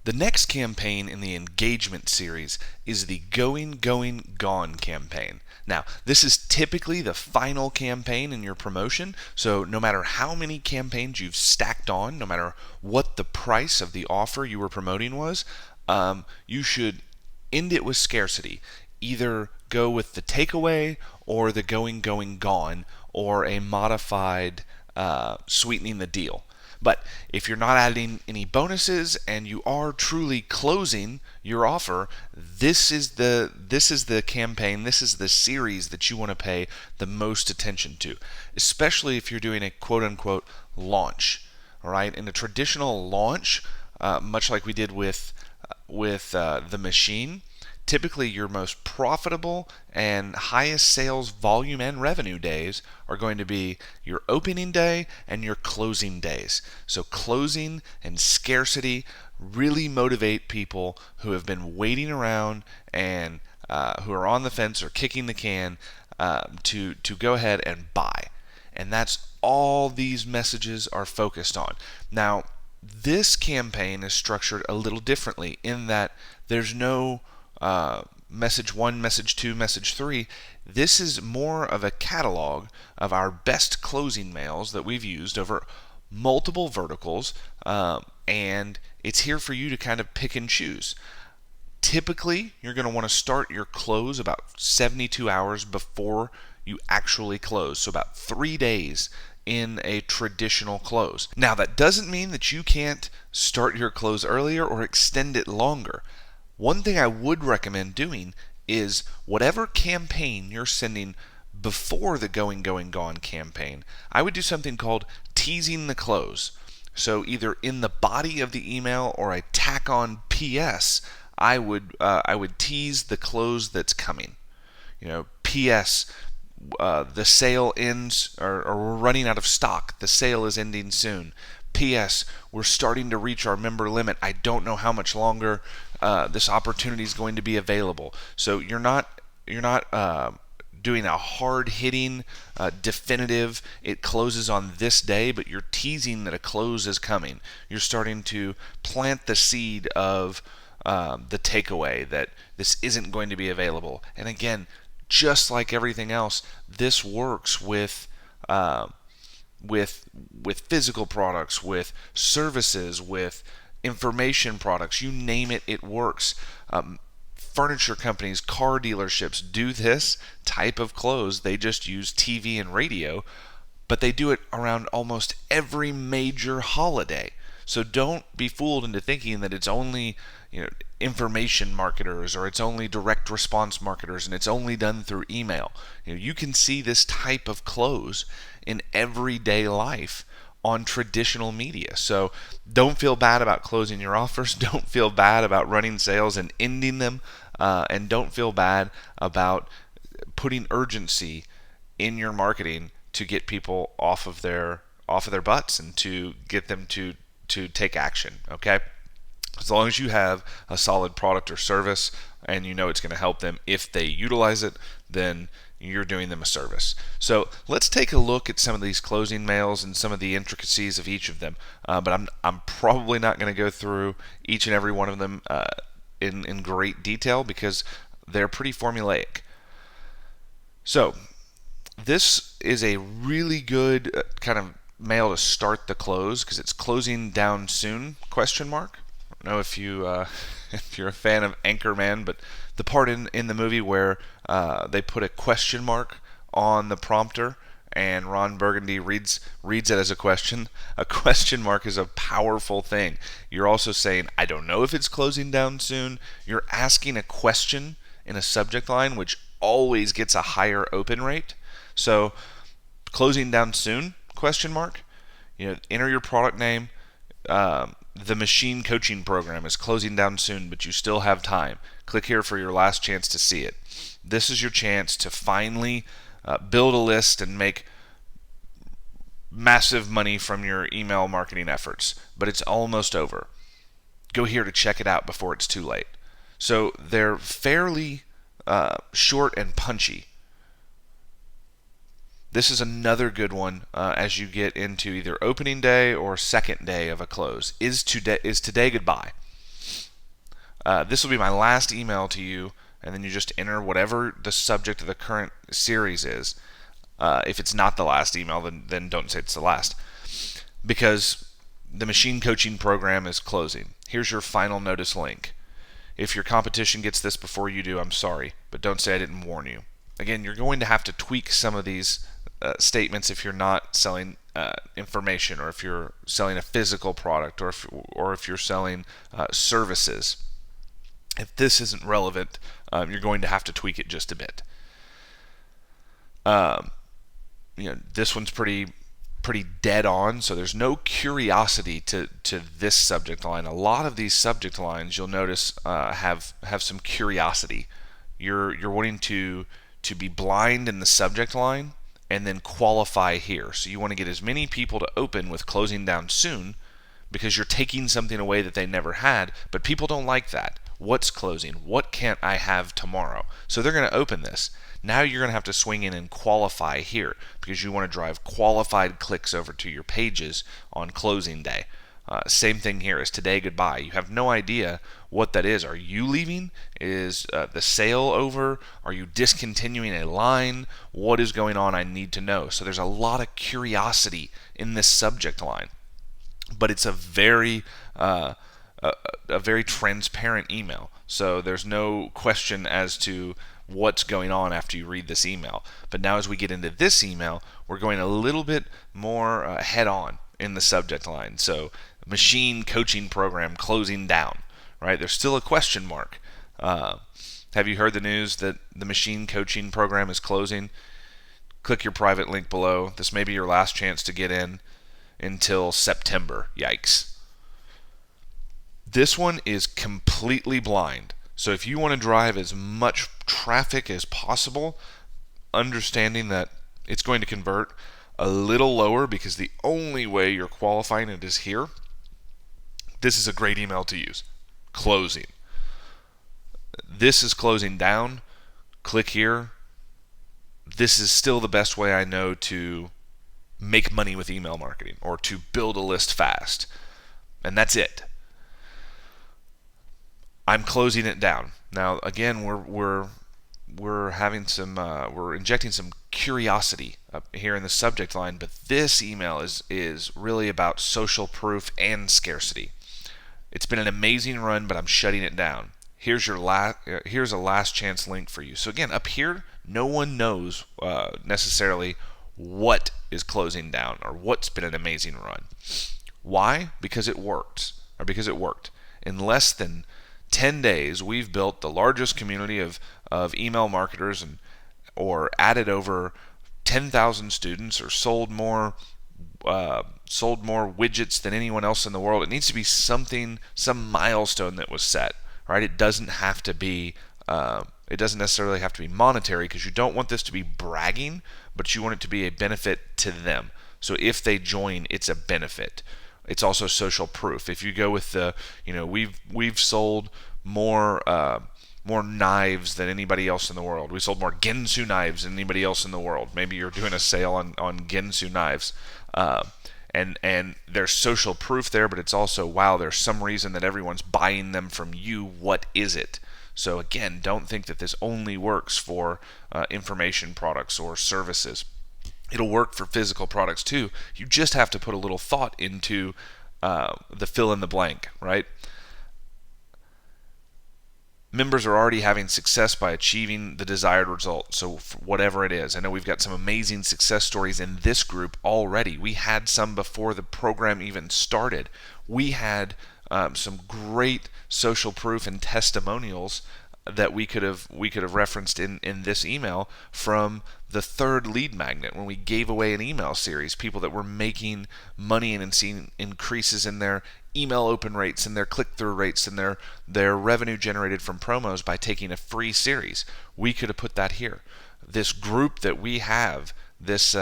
The next campaign in the engagement series is the Going, Going, Gone campaign. Now, this is typically the final campaign in your promotion, so no matter how many campaigns you've stacked on, no matter what the price of the offer you were promoting was, you should end it with scarcity. Either go with the takeaway or the Going, Going, Gone, or a modified sweetening the deal. But if you're not adding any bonuses and you are truly closing your offer, this is the campaign, this is the series that you want to pay the most attention to, especially if you're doing a quote unquote launch. All right, in a traditional launch, much like we did with the machine, typically your most profitable and highest sales volume and revenue days are going to be your opening day and your closing days. So closing and scarcity really motivate people who have been waiting around and who are on the fence or kicking the can to go ahead and buy. And that's all these messages are focused on. Now, this campaign is structured a little differently in that there's no message 1, message 2, message 3. This is more of a catalog of our best closing mails that we've used over multiple verticals, and it's here for you to kind of pick and choose. Typically, you're going to want to start your close about 72 hours before you actually close, so about 3 days in a traditional close. Now, that doesn't mean that you can't start your close earlier or extend it longer. One thing I would recommend doing is whatever campaign you're sending before the Going, Going, Gone campaign, I would do something called teasing the close. So either in the body of the email or a tack on PS, I would tease the close that's coming. PS, the sale ends, or we're running out of stock. The sale is ending soon. P.S. We're starting to reach our member limit. I don't know how much longer this opportunity is going to be available. So you're not doing a hard hitting, definitive. It closes on this day, but you're teasing that a close is coming. You're starting to plant the seed of the takeaway that this isn't going to be available. And again, just like everything else, this works with physical products, with services, with information products. You name it, it works. Furniture companies, car dealerships do this type of close. They just use TV and radio, but they do it around almost every major holiday. So don't be fooled into thinking that it's only information marketers or it's only direct response marketers and it's only done through email. You can see this type of close in everyday life on traditional media. So don't feel bad about closing your offers. Don't feel bad about running sales and ending them, and don't feel bad about putting urgency in your marketing to get people off of their butts and to get them to take action. Okay. As long as you have a solid product or service and you know it's going to help them if they utilize it, then you're doing them a service. So let's take a look at some of these closing mails and some of the intricacies of each of them. But I'm probably not going to go through each and every one of them in great detail because they're pretty formulaic. So this is a really good kind of mail to start the close because it's closing down soon, question mark. I don't know if you're a fan of Anchorman, but the part in the movie where they put a question mark on the prompter and Ron Burgundy reads it as a question. A question mark is a powerful thing. You're also saying, I don't know if it's closing down soon. You're asking a question in a subject line, which always gets a higher open rate. So closing down soon, question mark. Enter your product name. The machine coaching program is closing down soon, but you still have time. Click here for your last chance to see it. This is your chance to finally build a list and make massive money from your email marketing efforts, but it's almost over. Go here to check it out before it's too late. So they're fairly short and punchy. This is another good one as you get into either opening day or second day of a close. Is today goodbye? This will be my last email to you, and then you just enter whatever the subject of the current series is. If it's not the last email, then don't say it's the last, because the machine coaching program is closing. Here's your final notice link. If your competition gets this before you do, I'm sorry, but don't say I didn't warn you. Again, you're going to have to tweak some of these statements if you're not selling information, or if you're selling a physical product, or if you're selling services. If this isn't relevant, you're going to have to tweak it just a bit. This one's pretty dead on, so there's no curiosity to this subject line. A lot of these subject lines, you'll notice, have some curiosity. You're wanting to be blind in the subject line and then qualify here. So you want to get as many people to open with closing down soon, because you're taking something away that they never had, but people don't like that. What's closing? What can't I have tomorrow? So they're going to open this. Now you're going to have to swing in and qualify here, because you want to drive qualified clicks over to your pages on closing day. Same thing here as today goodbye. You have no idea what that is. Are you leaving? Is the sale over? Are you discontinuing a line? What is going on? I need to know. So there's a lot of curiosity in this subject line, but it's a very transparent email. So there's no question as to what's going on after you read this email. But now as we get into this email, we're going a little bit more head on in the subject line. So machine coaching program closing down, right? There's still a question mark. Have you heard the news that the machine coaching program is closing? Click your private link below. This may be your last chance to get in until September. Yikes. This one is completely blind. So if you want to drive as much traffic as possible, understanding that it's going to convert a little lower because the only way you're qualifying it is here, this is a great email to use. Closing. This is closing down. Click here. This is still the best way I know to make money with email marketing, or to build a list fast. And that's it. I'm closing it down. Now again, we're having some we're injecting some curiosity up here in the subject line, but this email is really about social proof and scarcity. It's been an amazing run, but I'm shutting it down. Here's a last chance link for you. So again, up here, no one knows necessarily what is closing down or what's been an amazing run. Why? Because it worked. In less than 10 days, we've built the largest community of email marketers, or added over 10,000 students, or sold more widgets than anyone else in the world. It needs to be some milestone that was set, right? It doesn't have to be it doesn't necessarily have to be monetary, because you don't want this to be bragging, but you want it to be a benefit to them. So if they join, it's a benefit. It's also social proof. If you go with the, we've sold more knives than anybody else in the world. We sold more Ginsu knives than anybody else in the world. Maybe you're doing a sale on Ginsu knives. And there's social proof there, but it's also, wow, there's some reason that everyone's buying them from you. What is it? So again, don't think that this only works for information products or services. It'll work for physical products too. You just have to put a little thought into the fill in the blank, right? Members are already having success by achieving the desired result. So whatever it is, I know we've got some amazing success stories in this group already. We had some before the program even started. We had some great social proof and testimonials that we could have referenced in this email from the third lead magnet, when we gave away an email series. People that were making money and seeing increases in their email open rates and their click-through rates and their revenue generated from promos by taking a free series. We could have put that here. This group that we have, this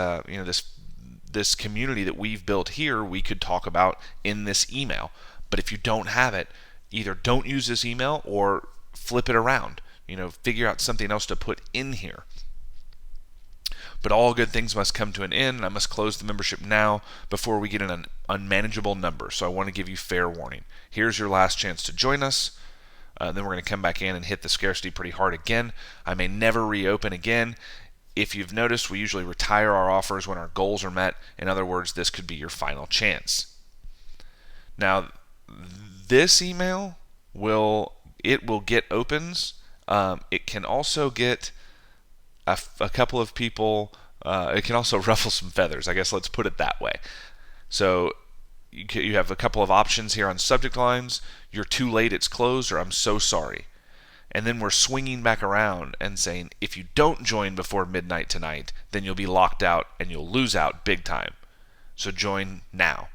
community that we've built here, we could talk about in this email. But if you don't have it, either don't use this email or flip it around. Figure out something else to put in here. But all good things must come to an end, and I must close the membership now before we get an unmanageable number. So I want to give you fair warning. Here's your last chance to join us. Then we're going to come back in and hit the scarcity pretty hard again. I may never reopen again. If you've noticed, we usually retire our offers when our goals are met. In other words, this could be your final chance. Now, this email will get opens. It can also get a couple of people. It can also ruffle some feathers. I guess let's put it that way. So you have a couple of options here on subject lines. You're too late, it's closed, or I'm so sorry. And then we're swinging back around and saying, if you don't join before midnight tonight, then you'll be locked out and you'll lose out big time. So join now.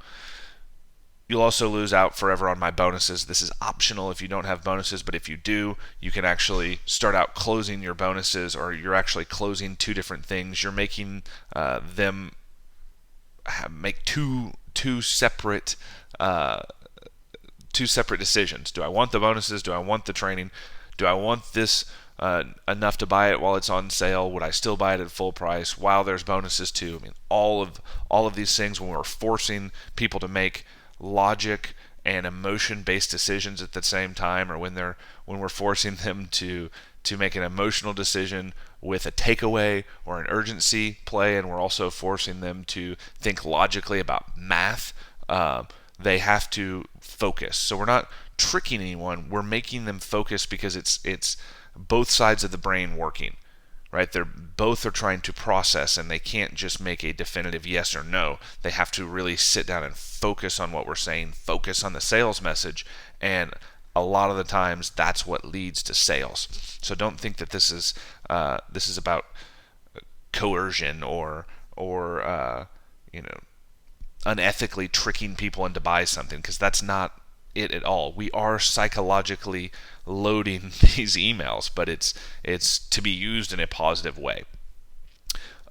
You'll also lose out forever on my bonuses. This is optional if you don't have bonuses, but if you do, you can actually start out closing your bonuses, or you're actually closing two different things. You're making them make two separate decisions. Do I want the bonuses? Do I want the training? Do I want this enough to buy it while it's on sale? Would I still buy it at full price while there's bonuses too? I mean, all of these things, when we're forcing people to make logic and emotion-based decisions at the same time, or when we're forcing them to make an emotional decision with a takeaway or an urgency play, and we're also forcing them to think logically about math, they have to focus. So we're not tricking anyone, we're making them focus because it's both sides of the brain working, right? Both are trying to process, and they can't just make a definitive yes or no. They have to really sit down and focus on what we're saying, focus on the sales message, and a lot of the times that's what leads to sales. So don't think that this is about coercion or unethically tricking people into buy something, because that's not it at all. We are psychologically loading these emails, but it's to be used in a positive way.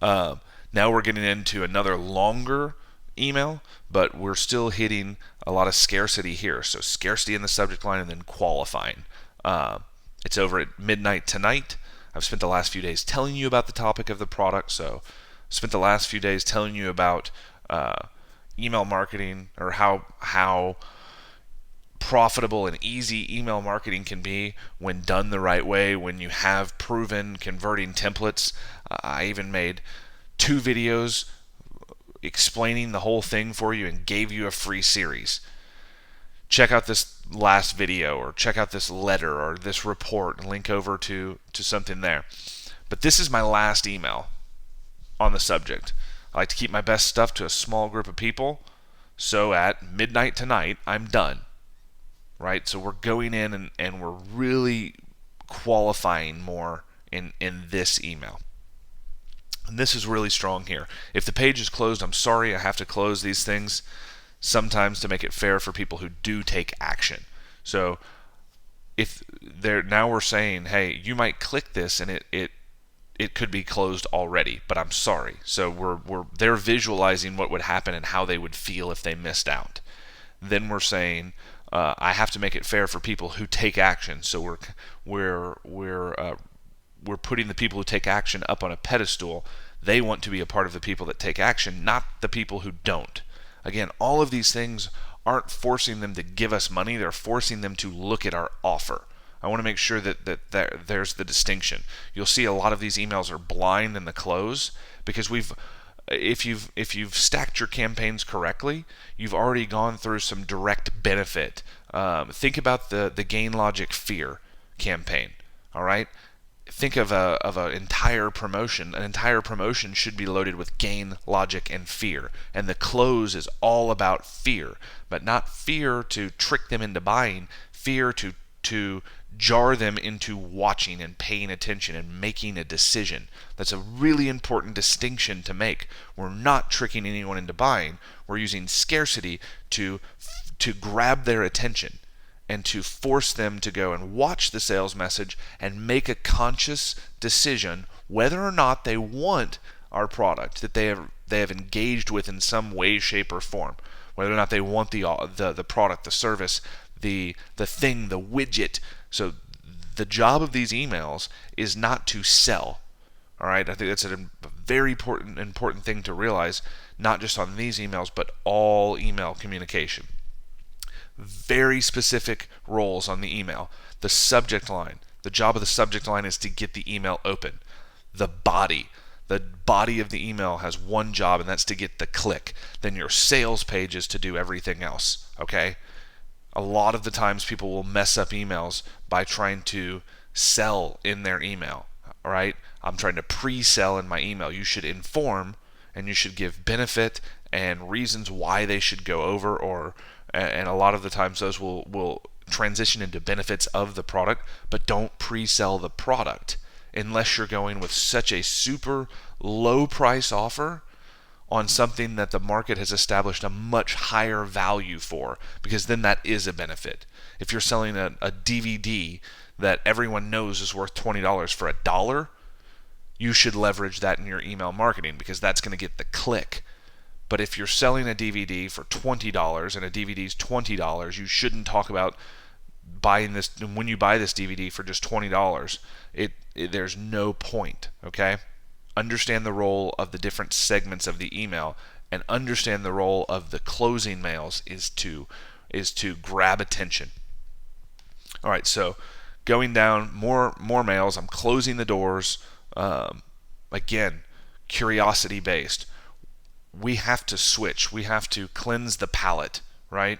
Now we're getting into another longer email, but we're still hitting a lot of scarcity here. So scarcity in the subject line, and then qualifying. It's over at midnight tonight. I've spent the last few days telling you about the topic of the product, so I've spent the last few days telling you about email marketing, or how profitable and easy email marketing can be when done the right way, when you have proven converting templates. I even made 2 videos explaining the whole thing for you and gave you a free series. Check out this last video, or check out this letter or this report, and link over to something there. But this is my last email on the subject. I like to keep my best stuff to a small group of people, so at midnight tonight, I'm done. Right? So we're going in and we're really qualifying more in this email. And this is really strong here. If the page is closed, I'm sorry, I have to close these things sometimes to make it fair for people who do take action. So now we're saying, hey, you might click this and it could be closed already, but I'm sorry. So they're visualizing what would happen and how they would feel if they missed out. Then we're saying, I have to make it fair for people who take action. So we're putting the people who take action up on a pedestal. They want to be a part of the people that take action, not the people who don't. Again, all of these things aren't forcing them to give us money. They're forcing them to look at our offer. I want to make sure that there's the distinction. You'll see a lot of these emails are blind in the close, because if you've stacked your campaigns correctly, you've already gone through some direct benefit. Think about the Gain Logic Fear campaign. All right, think of an entire promotion. An entire promotion should be loaded with gain, logic, and fear, and the close is all about fear, but not fear to trick them into buying. Fear to jar them into watching and paying attention and making a decision. That's a really important distinction to make. We're not tricking anyone into buying. We're using scarcity to grab their attention and to force them to go and watch the sales message and make a conscious decision whether or not they want our product that they have engaged with in some way, shape, or form. Whether or not they want the product, the service, the thing, the widget. So the job of these emails is not to sell. All right, I think that's a very important thing to realize, not just on these emails, but all email communication. very specific roles on the email. The subject line. The job of the subject line is to get the email open. The body. The body of the email has one job, and that's to get the click. Then your sales page is to do everything else. Okay? A lot of the times people will mess up emails by trying to sell in their email. All right? I'm trying to pre-sell in my email. You should inform, and you should give benefit and reasons why they should go over, and a lot of the times those will transition into benefits of the product, but don't pre-sell the product unless you're going with such a super low price offer on something that the market has established a much higher value for, because then that is a benefit. If you're selling a DVD that everyone knows is worth $20 for $1, you should leverage that in your email marketing, because that's going to get the click. But if you're selling a DVD for $20 and a DVD is $20, you shouldn't talk about buying this. When you buy this DVD for just $20, there's no point. Okay? Understand the role of the different segments of the email, and understand the role of the closing mails is to grab attention. All right, so going down more mails. I'm closing the doors. Again, curiosity based. We have to switch. We have to cleanse the palate, right?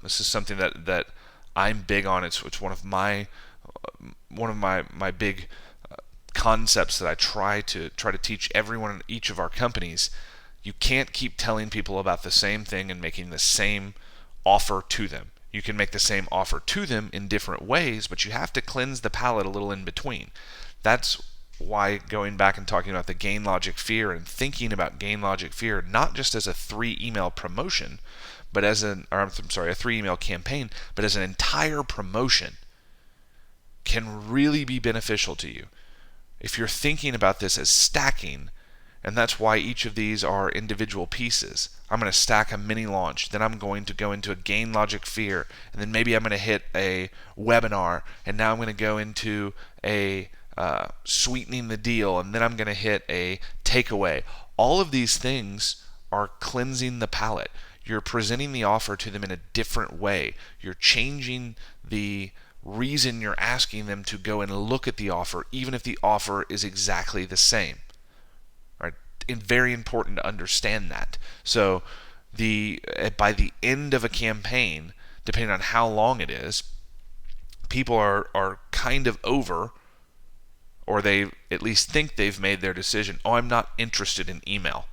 This is something that I'm big on. It's one of my big concepts that I try to teach everyone in each of our companies. You can't keep telling people about the same thing and making the same offer to them. You can make the same offer to them in different ways, but you have to cleanse the palate a little in between. That's why going back and talking about the gain logic fear and thinking about gain logic fear not just as a 3 email promotion, but as a 3 email campaign, but as an entire promotion can really be beneficial to you. If you're thinking about this as stacking, and that's why each of these are individual pieces. I'm going to stack a mini launch, then I'm going to go into a gain logic fear, and then maybe I'm going to hit a webinar, and now I'm going to go into a sweetening the deal, and then I'm going to hit a takeaway. All of these things are cleansing the palate. You're presenting the offer to them in a different way. You're changing the reason you're asking them to go and look at the offer, even if the offer is exactly the same. Right? And very important to understand that. So by the end of a campaign, depending on how long it is, people are kind of over, or they at least think they've made their decision. Oh, I'm not interested in email,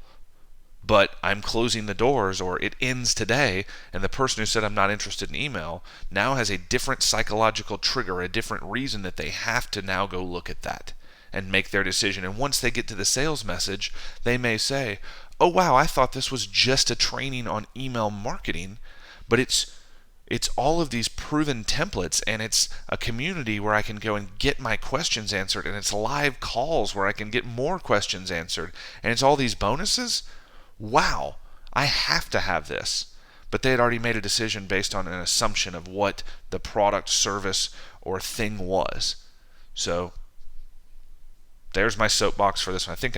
but I'm closing the doors, or it ends today, and the person who said I'm not interested in email now has a different psychological trigger, a different reason that they have to now go look at that and make their decision. And once they get to the sales message, they may say, oh wow, I thought this was just a training on email marketing, but it's all of these proven templates, and it's a community where I can go and get my questions answered, and it's live calls where I can get more questions answered, and it's all these bonuses. Wow, I have to have this. But they had already made a decision based on an assumption of what the product, service, or thing was. So there's my soapbox for this one. I think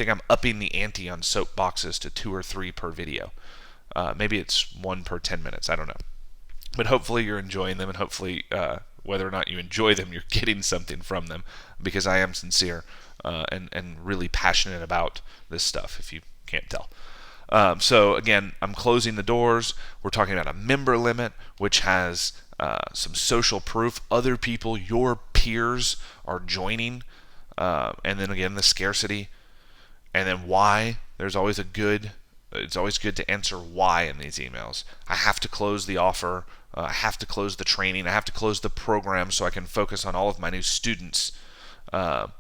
I'm upping the ante on soapboxes to 2 or 3 per video. Maybe it's 1 per 10 minutes. I don't know. But hopefully you're enjoying them, and hopefully whether or not you enjoy them, you're getting something from them, because I am sincere and really passionate about this stuff, if you can't tell. So again, I'm closing the doors. We're talking about a member limit, which has some social proof. Other people, your peers, are joining. And then again, the scarcity. And then why. It's always good to answer why in these emails. I have to close the offer. I have to close the training. I have to close the program so I can focus on all of my new students,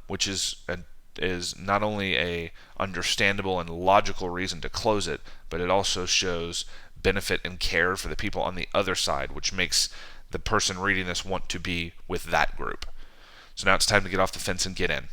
which is not only a understandable and logical reason to close it, but it also shows benefit and care for the people on the other side, which makes the person reading this want to be with that group. So now it's time to get off the fence and get in.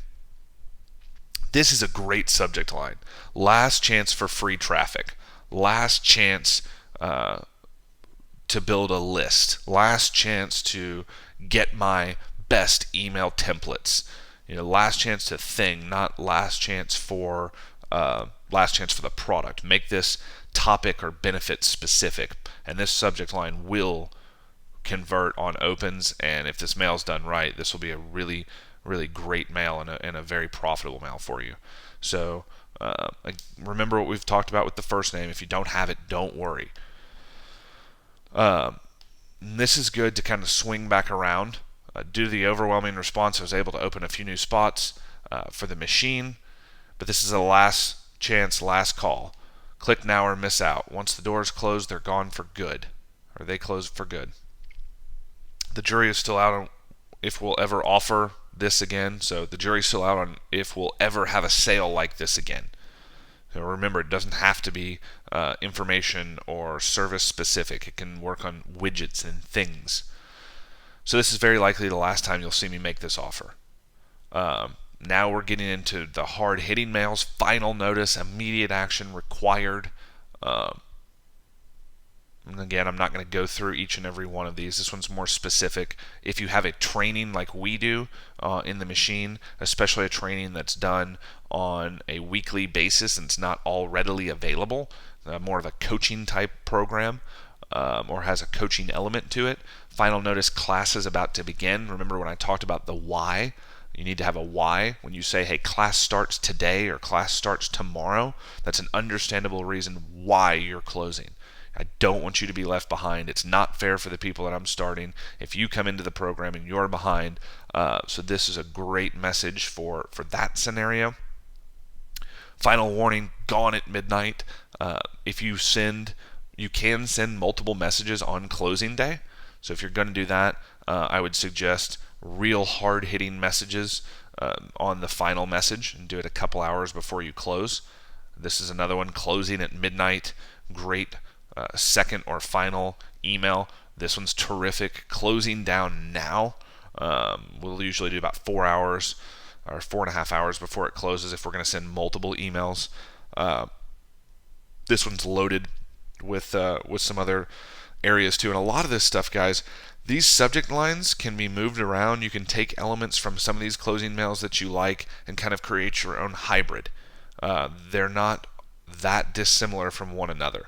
This is a great subject line. Last chance for free traffic. Last chance to build a list. Last chance to get my best email templates. Last chance to thing, not last chance for the product. Make this topic or benefit specific. and this subject line will convert on opens. And if this mail's done right, this will be a really, really great mail and a very profitable mail for you. So remember what we've talked about with the first name. If you don't have it, don't worry. This is good to kind of swing back around. Due to the overwhelming response, I was able to open a few new spots for the machine, but this is a last chance, last call. Click now or miss out. Once the doors close, they're gone for good, or they close for good. The jury is still out on if we'll ever offer this again. So the jury's still out on if we'll ever have a sale like this again. So remember, it doesn't have to be information or service specific. It can work on widgets and things. So this is very likely the last time you'll see me make this offer. Now we're getting into the hard-hitting mails. Final notice, immediate action required. And again, I'm not going to go through each and every one of these. This one's more specific. If you have a training like we do in the machine, especially a training that's done on a weekly basis and it's not all readily available, more of a coaching type program or has a coaching element to it. Final notice, class is about to begin. Remember when I talked about the why? You need to have a why. When you say, hey, class starts today or class starts tomorrow, that's an understandable reason why you're closing. I don't want you to be left behind. It's not fair for the people that I'm starting if you come into the program and you're behind. So this is a great message for that scenario. Final warning, gone at midnight. If you can send multiple messages on closing day. So if you're going to do that, I would suggest real hard-hitting messages on the final message and do it a couple hours before you close. This is another one, closing at midnight. Great second or final email. This one's terrific. Closing down now. We'll usually do about 4 hours or 4.5 hours before it closes if we're going to send multiple emails. This one's loaded with some other areas too. And a lot of this stuff, guys, these subject lines can be moved around. You can take elements from some of these closing mails that you like and kind of create your own hybrid. They're not that dissimilar from one another.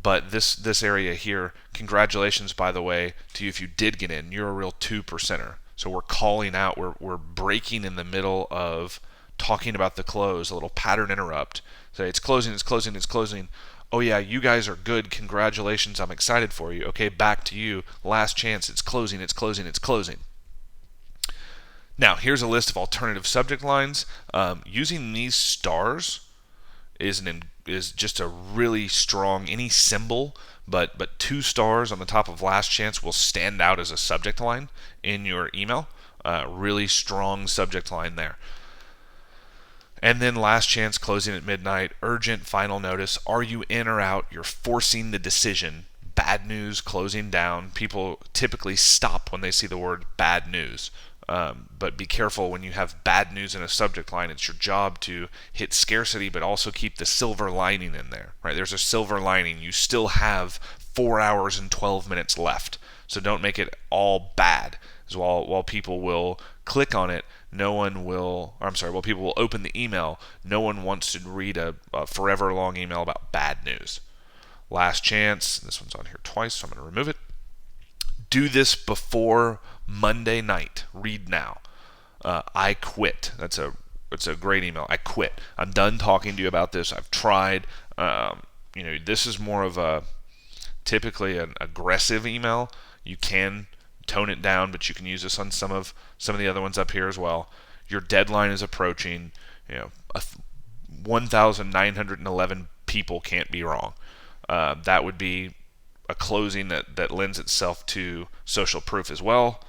But this area here, congratulations, by the way, to you if you did get in. You're a real 2%er. So we're calling out, we're breaking in the middle of talking about the close, a little pattern interrupt. Say, it's closing, it's closing, it's closing. Oh yeah, you guys are good. Congratulations, I'm excited for you. Okay, back to you. Last chance, it's closing, it's closing, it's closing. Now, here's a list of alternative subject lines. Using these stars is just a really strong, any symbol, but 2 stars on the top of last chance will stand out as a subject line in your email. Really strong subject line there. And then last chance, closing at midnight, urgent, final notice. Are you in or out? You're forcing the decision. Bad news, closing down. People typically stop when they see the word bad news. But be careful when you have bad news in a subject line. It's your job to hit scarcity, but also keep the silver lining in there. Right? There's a silver lining. You still have 4 hours and 12 minutes left. So don't make it all bad. As while people will click on it, while people will open the email, no one wants to read a forever long email about bad news. Last chance. This one's on here twice, so I'm going to remove it. Do this before Monday night. Read now. I quit. It's a great email. I quit. I'm done talking to you about this. I've tried. This is more of typically an aggressive email. You can tone it down, but you can use this on some of the other ones up here as well. Your deadline is approaching. 1,911 people can't be wrong. That would be a closing that lends itself to social proof as well.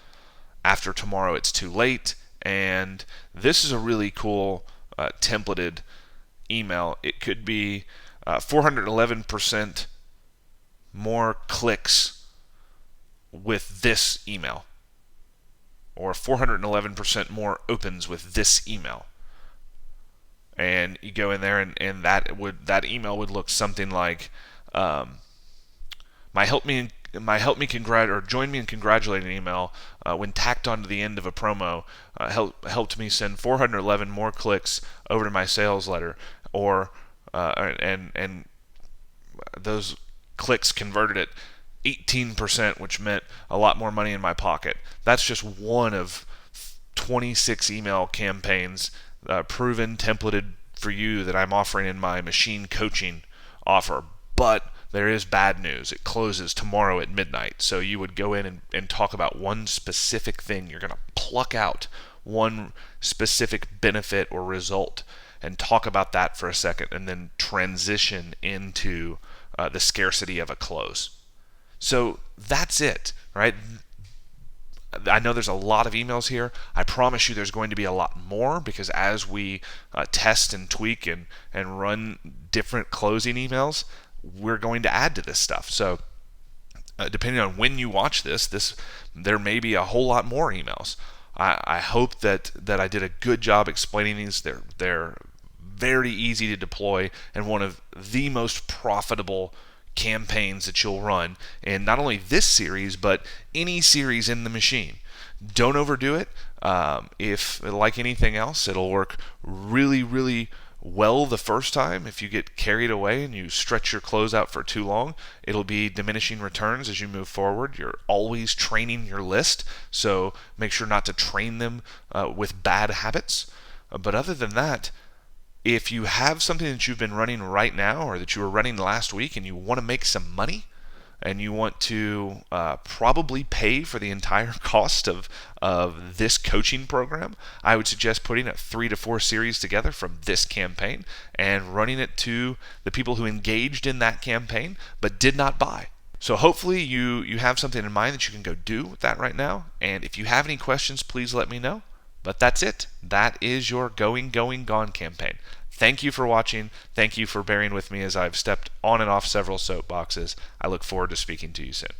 After tomorrow, it's too late. And this is a really cool templated email. It could be 411% more clicks with this email, or 411% more opens with this email. And you go in there, and that email would look something like, join me in congratulating email when tacked onto the end of a promo helped me send 411 more clicks over to my sales letter, or and those clicks converted at 18%, which meant a lot more money in my pocket. That's just one of 26 email campaigns, proven, templated for you, that I'm offering in my machine coaching offer. But there is bad news. It closes tomorrow at midnight. So you would go in and talk about one specific thing. You're going to pluck out one specific benefit or result and talk about that for a second, and then transition into the scarcity of a close. So that's it, right? I know there's a lot of emails here. I promise you there's going to be a lot more, because as we test and tweak and run different closing emails, we're going to add to this stuff. So depending on when you watch this there may be a whole lot more emails. I hope that I did a good job explaining these. They're very easy to deploy, and one of the most profitable campaigns that you'll run in not only this series, but any series in the machine. Don't overdo it. If, like anything else, it'll work really, really well the first time. If you get carried away and you stretch your close out for too long, it'll be diminishing returns as you move forward. You're always training your list, so make sure not to train them with bad habits. But other than that, if you have something that you've been running right now, or that you were running last week, and you want to make some money, and you want to probably pay for the entire cost of this coaching program, I would suggest putting 3 to 4 series together from this campaign and running it to the people who engaged in that campaign but did not buy. So hopefully you have something in mind that you can go do with that right now. And if you have any questions, please let me know. But that's it. That is your Going, Going, Gone campaign. Thank you for watching. Thank you for bearing with me as I've stepped on and off several soapboxes. I look forward to speaking to you soon.